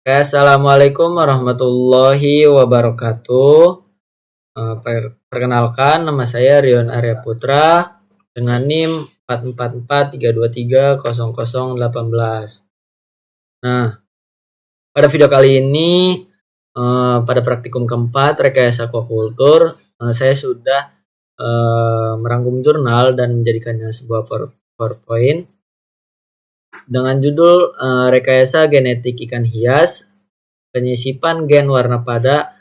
Assalamualaikum warahmatullahi wabarakatuh. Perkenalkan, nama saya Rion Arya Putra dengan NIM 44432300018. Nah, pada video kali ini pada praktikum keempat rekayasa aquacultur, saya sudah merangkum jurnal dan menjadikannya sebuah PowerPoint dengan judul rekayasa genetik ikan hias, penyisipan gen warna pada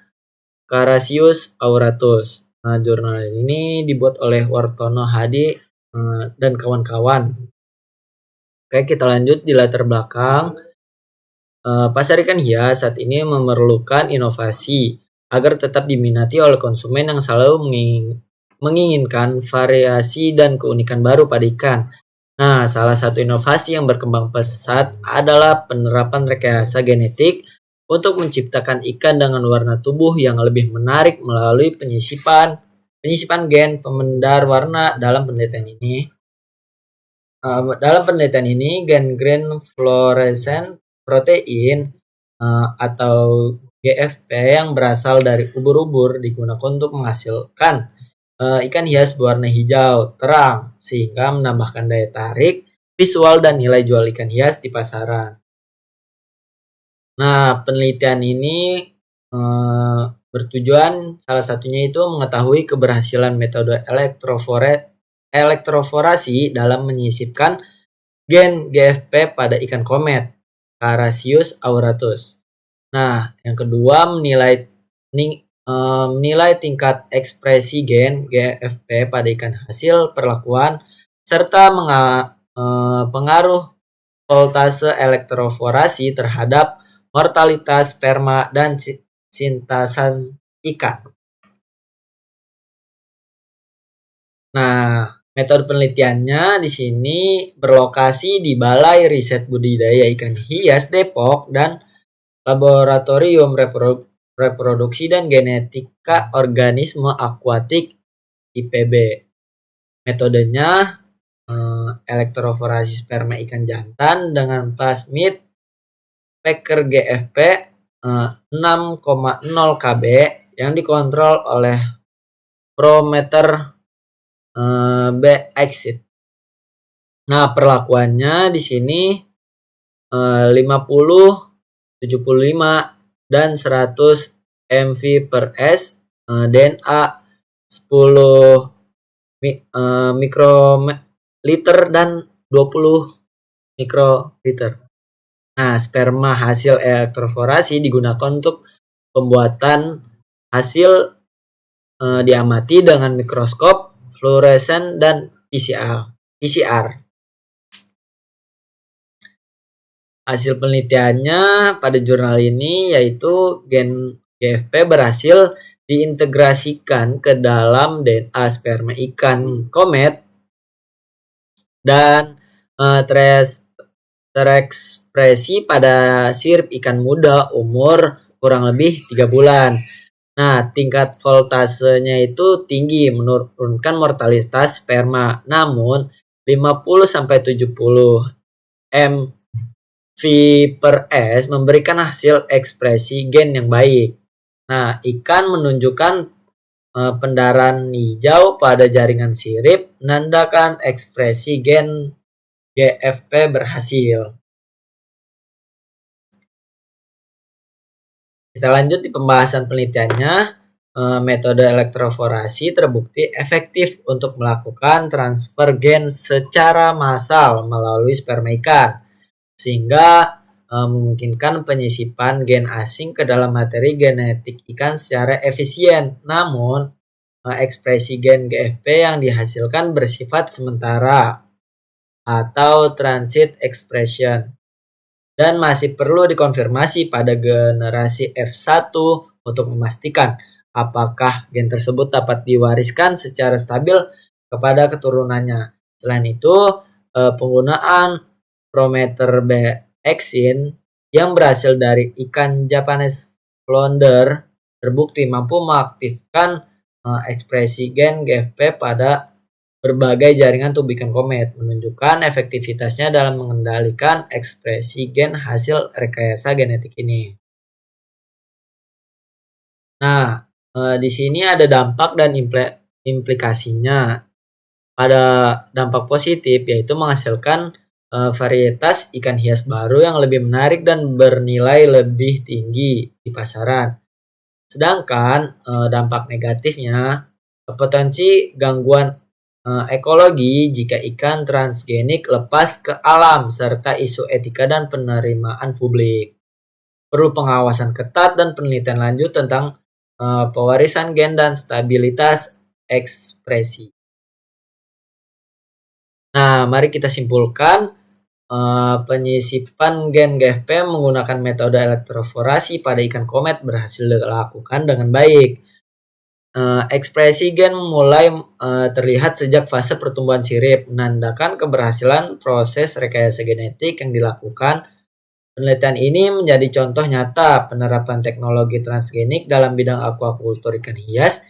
Carassius auratus. Nah, jurnal ini dibuat oleh Wartono Hadi dan kawan-kawan. Oke, kita lanjut di latar belakang. Pasar ikan hias saat ini memerlukan inovasi agar tetap diminati oleh konsumen yang selalu menginginkan variasi dan keunikan baru pada ikan. Nah, salah satu inovasi yang berkembang pesat adalah penerapan rekayasa genetik untuk menciptakan ikan dengan warna tubuh yang lebih menarik melalui penyisipan gen pemendar warna. Dalam penelitian ini gen green fluorescent protein atau GFP yang berasal dari ubur-ubur digunakan untuk menghasilkan ikan hias berwarna hijau terang sehingga menambahkan daya tarik visual dan nilai jual ikan hias di pasaran. Nah, penelitian ini bertujuan salah satunya itu mengetahui keberhasilan metode elektroforasi dalam menyisipkan gen GFP pada ikan komet Carassius auratus. Nah, yang kedua menilai tingkat ekspresi gen GFP pada ikan hasil perlakuan serta pengaruh voltase elektroforasi terhadap mortalitas sperma dan sintasan ikan. Nah, metode penelitiannya di sini berlokasi di Balai Riset Budidaya Ikan Hias Depok dan Laboratorium Reproduksi dan Genetika Organisme Akuatik IPB. Metodenya elektroforasi sperma ikan jantan dengan plasmid Packer GFP 6,0 kb yang dikontrol oleh Prometer B-Exit. Nah, perlakuannya di sini 50, 75 dan 100 mv per s, DNA 10 mikroliter dan 20 mikroliter. Nah, sperma hasil elektroforasi digunakan untuk pembuatan hasil diamati dengan mikroskop fluoresen dan PCR. Hasil penelitiannya pada jurnal ini yaitu gen GFP berhasil diintegrasikan ke dalam DNA sperma ikan komet dan terekspresi pada sirip ikan muda umur kurang lebih 3 bulan. Nah, tingkat voltasenya itu tinggi menurunkan mortalitas sperma. Namun 50-70 mv per s memberikan hasil ekspresi gen yang baik. Nah, ikan menunjukkan pendaran hijau pada jaringan sirip menandakan ekspresi gen GFP berhasil. Kita lanjut di pembahasan penelitiannya. Metode elektroforasi terbukti efektif untuk melakukan transfer gen secara massal melalui sperma ikan, sehingga memungkinkan penyisipan gen asing ke dalam materi genetik ikan secara efisien. Namun, ekspresi gen GFP yang dihasilkan bersifat sementara atau transit expression dan masih perlu dikonfirmasi pada generasi F1 untuk memastikan apakah gen tersebut dapat diwariskan secara stabil kepada keturunannya. Selain itu, penggunaan Prometer B-Exin yang berhasil dari ikan Japanese flounder terbukti mampu mengaktifkan ekspresi gen GFP pada berbagai jaringan tubuh ikan komet, menunjukkan efektivitasnya dalam mengendalikan ekspresi gen hasil rekayasa genetik ini. Nah, di sini ada dampak dan implikasinya. Ada dampak positif, yaitu menghasilkan varietas ikan hias baru yang lebih menarik dan bernilai lebih tinggi di pasaran. Sedangkan dampak negatifnya, potensi gangguan ekologi jika ikan transgenik lepas ke alam, serta isu etika dan penerimaan publik. Perlu pengawasan ketat dan penelitian lanjut tentang pewarisan gen dan stabilitas ekspresi. Nah, mari kita simpulkan, penyisipan gen GFP menggunakan metode elektroforasi pada ikan komet berhasil dilakukan dengan baik. Ekspresi gen mulai terlihat sejak fase pertumbuhan sirip, menandakan keberhasilan proses rekayasa genetik yang dilakukan. Penelitian ini menjadi contoh nyata penerapan teknologi transgenik dalam bidang aquaculture ikan hias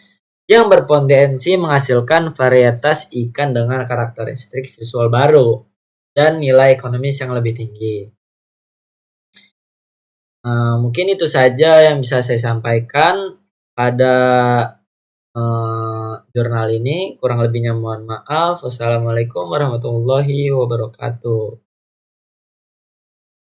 yang berpotensi menghasilkan varietas ikan dengan karakteristik visual baru dan nilai ekonomis yang lebih tinggi. Mungkin itu saja yang bisa saya sampaikan pada jurnal ini. Kurang lebihnya mohon maaf. Wassalamualaikum warahmatullahi wabarakatuh.